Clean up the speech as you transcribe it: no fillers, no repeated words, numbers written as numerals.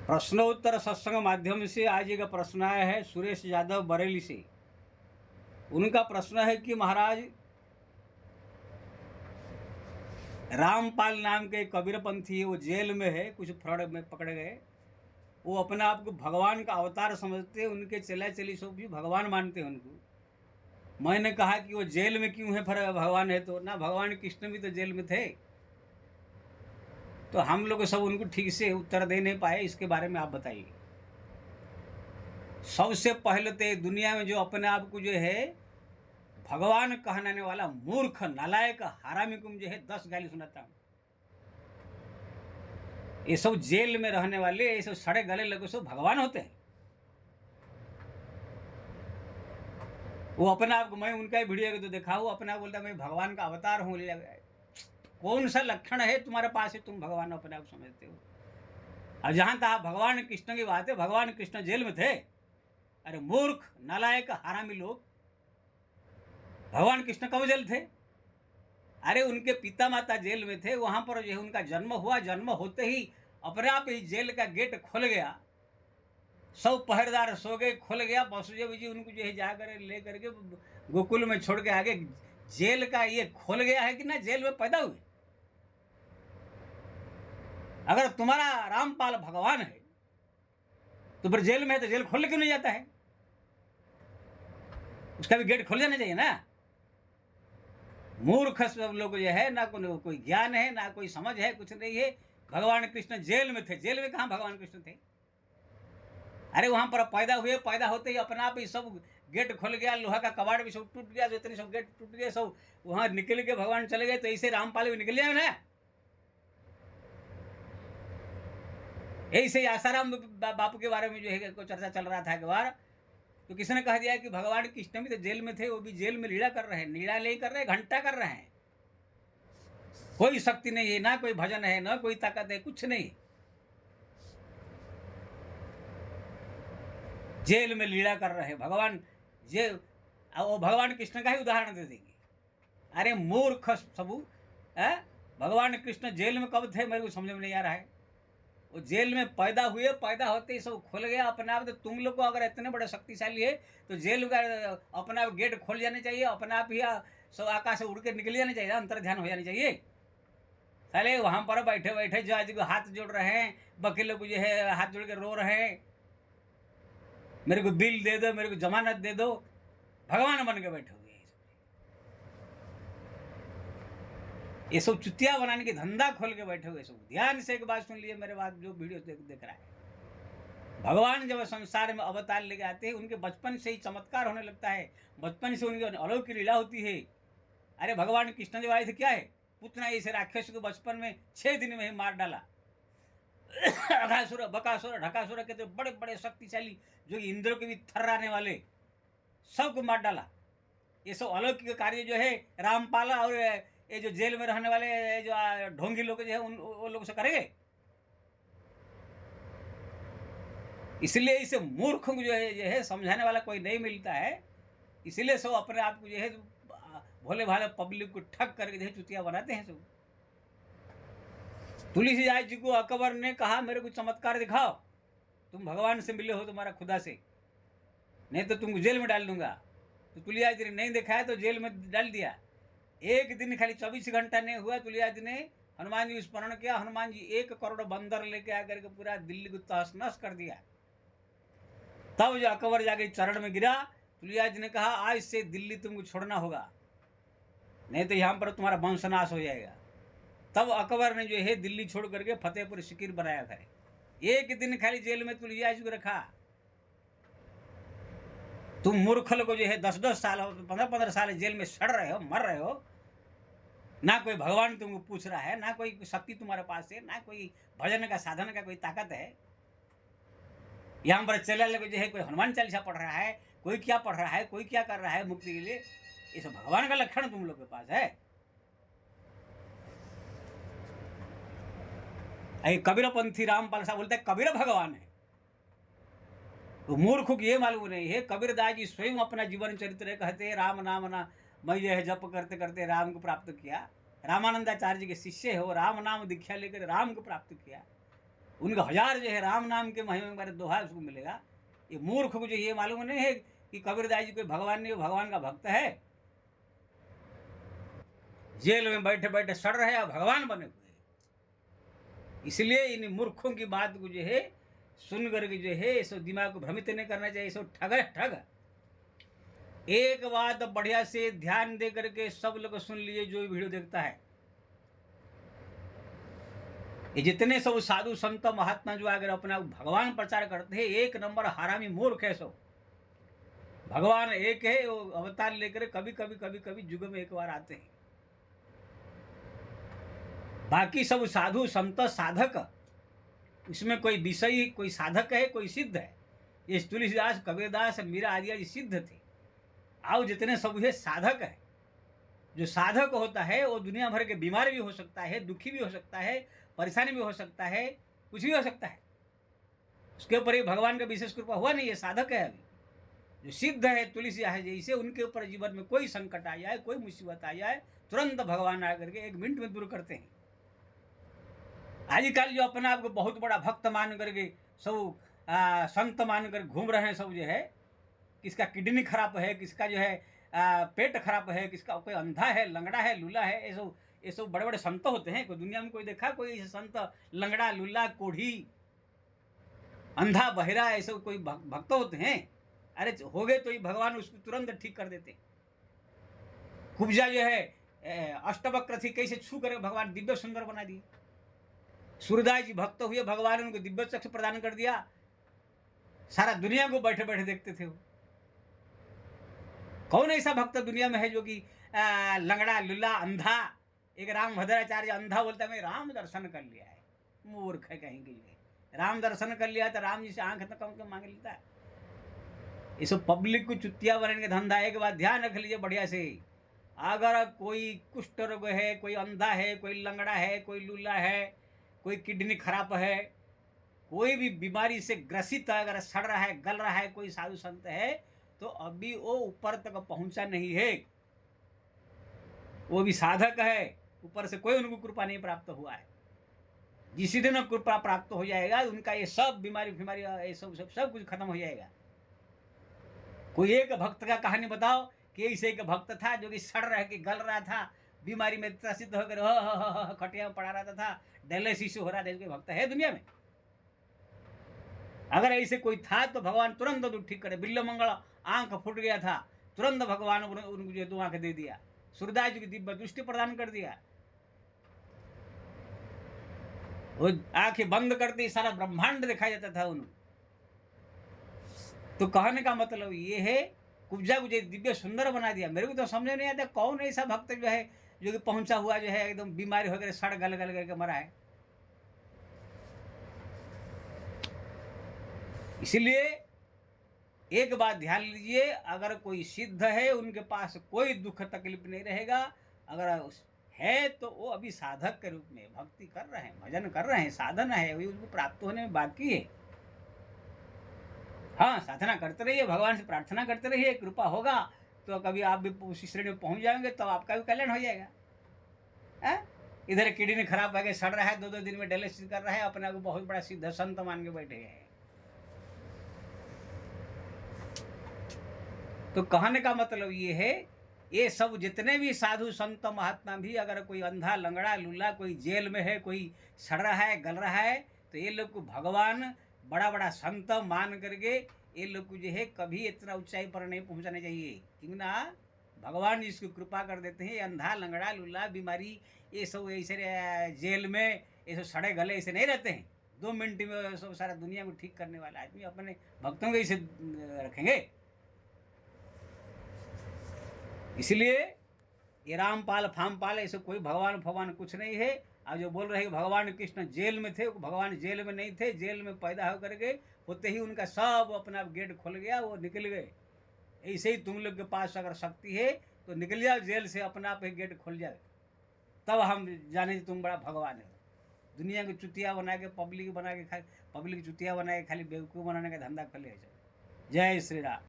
प्रश्नोत्तर सत्संग माध्यम से आज एक प्रश्न आया है सुरेश यादव बरेली से। उनका प्रश्न है कि महाराज, रामपाल नाम के कबीरपंथी वो जेल में है, कुछ फ्रॉड में पकड़े गए। वो अपने आप को भगवान का अवतार समझते हैं, उनके चला चली सब भी भगवान मानते हैं उनको। मैंने कहा कि वो जेल में क्यों है, फिर भगवान है तो ना, भगवान कृष्ण भी तो जेल में थे। तो हम लोग सब उनको ठीक से उत्तर दे नहीं पाए, इसके बारे में आप बताइए। सबसे पहले तो दुनिया में जो अपने आप को जो है भगवान कहने वाला मूर्ख नालायक हरामी को जो है 10 गाली सुनाता हूँ। ये सब जेल में रहने वाले, ये सब सड़े गले लगे सब भगवान होते हैं। वो अपने आप को, मैं उनका ही वीडियो तो देखा हूँ, अपने आप बोलता मैं भगवान का अवतार हूँ। कौन सा लक्षण है तुम्हारे पास है, तुम भगवान अपने आप समझते हो? और जहां तक भगवान कृष्ण की बात है, भगवान कृष्ण जेल में थे। अरे मूर्ख नालायक हरामी लोग, भगवान कृष्ण कब जेल थे? अरे उनके पिता माता जेल में थे, वहां पर जो है उनका जन्म हुआ, जन्म होते ही अपने आप ही जेल का गेट खुल गया, सब पहरेदार सो गए, खुल गया। वसुदेव जी उनको जो है जाकर ले करके गोकुल में छोड़ के आगे। जेल का ये खुल गया है कि ना जेल में पैदा हुए? अगर तुम्हारा रामपाल भगवान है तो फिर जेल में है तो जेल खोल क्यों नहीं जाता है? उसका भी गेट खुल जाना चाहिए ना। मूर्ख सब लोग जो है, ना कोई ज्ञान है, ना कोई समझ है, कुछ नहीं है। भगवान कृष्ण जेल में थे, जेल में कहाँ भगवान कृष्ण थे? अरे वहां पर पैदा हुए, पैदा होते ही अपना आप ही सब गेट खुल गया, लोहा का कबाड़ भी सब टूट गया, जितने सब गेट टूट गए, सब वहां निकल के भगवान चले गए। तो ऐसे रामपाल भी निकल जाए ना। ऐसे आसाराम बापू के बारे में जो है कोई चर्चा चल रहा था एक बार, तो किसने कह दिया कि भगवान कृष्ण भी तो जेल में थे, वो भी जेल में लीला कर रहे हैं। लीला नहीं कर रहे, घंटा कर रहे हैं। कोई शक्ति नहीं है, ना कोई भजन है, ना कोई ताकत है, कुछ नहीं। जेल में लीला कर रहे हैं भगवान। वो भगवान कृष्ण का ही उदाहरण दे देंगे। अरे मूर्ख सबू, भगवान कृष्ण जेल में कब थे, मेरे को समझ में नहीं आ रहा है। वो जेल में पैदा हुए, पैदा होते ही सब खुल गया अपने आप। तो तुम लोग को अगर इतने बड़े शक्तिशाली है तो जेल का अपने आप गेट खोल जाने चाहिए, अपने आप ही सब आकाश से उड़ के निकल जाने चाहिए, अंतर ध्यान हो जानी चाहिए। साले वहां पर बैठे बैठे जज को हाथ जोड़ रहे हैं, वकीलों को जो है हाथ जोड़ के रो रहे हैं, मेरे को बिल दे दो, मेरे को जमानत दे दो। भगवान बन के बैठे हुए ये सब चुतिया बनाने की धंधा खोल के बैठे हुए सब। ध्यान से एक बात सुन लिए मेरे बात, जो वीडियो देख रहा है। भगवान जब संसार में अवतार लेके आते हैं, उनके बचपन से ही चमत्कार होने लगता है, बचपन से उनकी अलौकिक लीला होती है। अरे भगवान कृष्ण जब आए थे, क्या है, पुतना ऐसे राक्षस को बचपन में 6 दिन में ही मार डाला। अघासुर, बकासुर, ढकासुर के तो बड़े बड़े शक्तिशाली, जो इंद्र के भी थर्राने वाले, सबको मार डाला। ये सब अलौकिक कार्य जो है रामपाल और ये जो जेल में रहने वाले जो ढोंगी लोग जो है वो लोग से करेंगे। इसलिए इसे मूर्ख को जो है समझाने वाला कोई नहीं मिलता है। इसलिए सब अपने आप को जो है भोले भाले पब्लिक को ठग करके जो है चुतिया बनाते हैं सब। तुलसीदास जी को अकबर ने कहा मेरे को चमत्कार दिखाओ, तुम भगवान से मिले हो, तुम्हारा खुदा से, नहीं तो तुमको जेल में डाल दूंगा। तो तुलसीदास जी ने नहीं दिखाया तो जेल में डाल दिया। एक दिन खाली 24 घंटा नहीं हुआ, तुलसीदास जी ने हनुमान जी स्मरण किया, हनुमान जी 1 करोड़ बंदर लेके आकर के पूरा दिल्ली को तहस नहस कर दिया। तब जो अकबर जाके चरण में गिरा, तुलसीदास जी ने कहा आज से दिल्ली तुमको छोड़ना होगा, नहीं तो यहाँ पर तुम्हारा वंशनाश हो जाएगा। तब अकबर ने जो है दिल्ली छोड़ करके फतेहपुर सिकीर बनाया था। एक दिन खाली जेल में तुलसीदास को रखा। तुम मूर्ख लोग जो है 10-10 साल 15-15 साल जेल में सड़ रहे हो, मर रहे हो, ना कोई भगवान तुमको पूछ रहा है, ना कोई शक्ति तुम्हारे पास है, ना कोई भजन का साधन का कोई ताकत है। यहाँ पर चले लोग जो है कोई हनुमान चालीसा पढ़ रहा है, कोई क्या पढ़ रहा है, कोई क्या कर रहा है मुक्ति के लिए। ये सब भगवान का लक्षण तुम लोग के पास है। कबीरपंथी रामपाल साहब बोलते हैं कबीर भगवान है। तो मूर्ख को ये मालूम नहीं है, कबीरदास जी स्वयं अपना जीवन चरित्र कहते हैं, राम नाम ना मैं जो है जप करते करते राम को प्राप्त किया। रामानंदाचार्य जी के शिष्य हो, राम नाम दीक्षा लेकर राम को प्राप्त किया। उनका हजार जो है राम नाम के महिमा के बारे में दोहा उसको मिलेगा। ये मूर्ख को जो ये मालूम नहीं है कि कबीरदास जी कोई भगवान नहीं, भगवान का भक्त है, जेल में बैठे बैठे सड़ रहे और भगवान बने हुए। इसलिए इन मूर्खों की बात को जो है सुन करके जो है सो दिमाग को भ्रमित नहीं करना चाहिए, सो ठग है ठग। एक बात बढ़िया से ध्यान दे करके सब लोग सुन लिए जो वीडियो देखता है, ये जितने सब साधु संत महात्मा जो अगर अपना भगवान प्रचार करते हैं, एक नंबर हरामी मूर्ख है सब। भगवान एक है, वो अवतार लेकर कभी कभी कभी कभी युग में एक बार आते हैं। बाकी सब साधु संत साधक, उसमें कोई विषयी कोई साधक है कोई सिद्ध है। ये तुलसीदास कबीरदास मीरा आदि सिद्ध थे, आओ जितने सब ये साधक है। जो साधक होता है वो दुनिया भर के बीमार भी हो सकता है, दुखी भी हो सकता है, परेशानी भी हो सकता है, कुछ भी हो सकता है, उसके ऊपर ही भगवान का विशेष कृपा हुआ नहीं है, साधक है। अभी जो सिद्ध है तुलसी है जैसे, उनके ऊपर जीवन में कोई संकट आ जाए, कोई मुसीबत आ जाए, तुरंत भगवान आकर के 1 मिनट में दूर करते हैं। आजकल जो अपने आप को बहुत बड़ा भक्त मान करके सब संत मान कर घूम रहे हैं सब जो है, किसका किडनी खराब है, किसका जो है पेट खराब है, किसका कोई अंधा है, लंगड़ा है, लूला है, ये सब बड़े बड़े संत होते हैं। कोई दुनिया में कोई देखा कोई संत लंगड़ा लूला कोढ़ी अंधा बहिरा ऐसे कोई भक्त होते हैं? अरे हो गए तो ये भगवान उसको तुरंत ठीक कर देते। कुब्जा जो है अष्टवक्र थी, कैसे छू कर भगवान दिव्य सुंदर बना दिए। सूरदास जी भक्त हुए, भगवान उनको दिव्य चक्षु प्रदान कर दिया, सारा दुनिया को बैठे बैठे देखते थे वो। कौन ऐसा भक्त दुनिया में है जो कि लंगड़ा लुल्ला अंधा? एक राम भद्राचार्य अंधा बोलता मैं राम दर्शन कर लिया है। मूर्ख है कहीं की, राम दर्शन कर लिया तो राम जी से आंख तक कम मांग लेता है। ये सब पब्लिक को चुतिया बनाने का धंधा है। एक बात ध्यान रख लीजिए बढ़िया से, अगर कोई कुष्ठ रोग है, कोई अंधा है, कोई लंगड़ा है, कोई लूला है, कोई किडनी खराब है, कोई भी बीमारी से ग्रसित अगर सड़ रहा है, गल रहा है, कोई साधु संत है, तो अभी वो ऊपर तक पहुंचा नहीं है, वो भी साधक है, ऊपर से कोई उनको कृपा नहीं प्राप्त हुआ है। जिस दिन कृपा प्राप्त हो जाएगा उनका ये सब बीमारी ये सब कुछ खत्म हो जाएगा। कोई एक भक्त का कहानी बताओ कि ऐसे एक भक्त था जो कि सड़ रह के गल रहा था, बीमारी में त्रसित होकर खटिया में पड़ा रहता था, डायलिसिस हो रहा था। कोई भक्त है दुनिया में? अगर ऐसे कोई था तो भगवान तुरंत ठीक करे। बिल्लो मंगल आंख फूट गया था, तुरंत भगवान उनको जो 2 आंख दे दिया, सूरदास जी की दिव्य दृष्टि प्रदान कर दिया। वो आंखें बंद करते सारा ब्रह्मांड दिखाई देता था उन्हें। तो कहने का मतलब ये है, कुब्जा को दिव्य सुंदर बना दिया। मेरे को तो समझ नहीं आता कौन ऐसा भक्त जो है जो कि पहुंचा हुआ जो है एकदम बीमारी होकर सड़ गल गल करके मरा है। इसलिए एक बात ध्यान लीजिए, अगर कोई सिद्ध है उनके पास कोई दुख तकलीफ नहीं रहेगा। अगर है तो वो अभी साधक के रूप में भक्ति कर रहे हैं, भजन कर रहे हैं, साधना है, वही उसको प्राप्त होने में बाकी है। हाँ, साधना करते रहिए, भगवान से प्रार्थना करते रहिए, कृपा होगा तो कभी आप भी उसी श्रेणी में पहुंच जाएंगे, तो आपका भी कल्याण हो जाएगा। इधर किडनी खराब है, सड़ रहा है, 2-2 दिन में डायलिसिस कर रहा है, अपने को बहुत बड़ा सिद्ध संत मान के बैठे हैं। तो कहने का मतलब ये है, ये सब जितने भी साधु संत महात्मा भी, अगर कोई अंधा लंगड़ा लूला कोई जेल में है, कोई सड़ रहा है गल रहा है, तो ये लोग को भगवान बड़ा बड़ा संत मान करके ये लोग को जो है कभी इतना ऊंचाई पर नहीं पहुंचाना चाहिए। क्योंकि ना भगवान जिसको कृपा कर देते हैं, अंधा लंगड़ा लूला बीमारी ये सब ऐसे जेल में ये सब सड़े गले ऐसे नहीं रहते हैं। 2 मिनट में सब सारा दुनिया को ठीक करने वाला आदमी अपने भक्तों को ऐसे रखेंगे। इसलिए ये रामपाल फामपाल ऐसे कोई भगवान कुछ नहीं है। अब जो बोल रहे हैं भगवान कृष्ण जेल में थे, भगवान जेल में नहीं थे। जेल में पैदा होकर के होते ही उनका सब अपना गेट खुल गया, वो निकल गए। ऐसे ही तुम लोग के पास अगर शक्ति है तो निकल जाओ जेल से, अपना आप ही गेट खुल जाए, तब हम जाने तुम बड़ा भगवान है। दुनिया को चुतिया बना के पब्लिक चुतिया बना के खाली बेवकूफ़ बनाने का धंधा कर ले। जय श्री राम।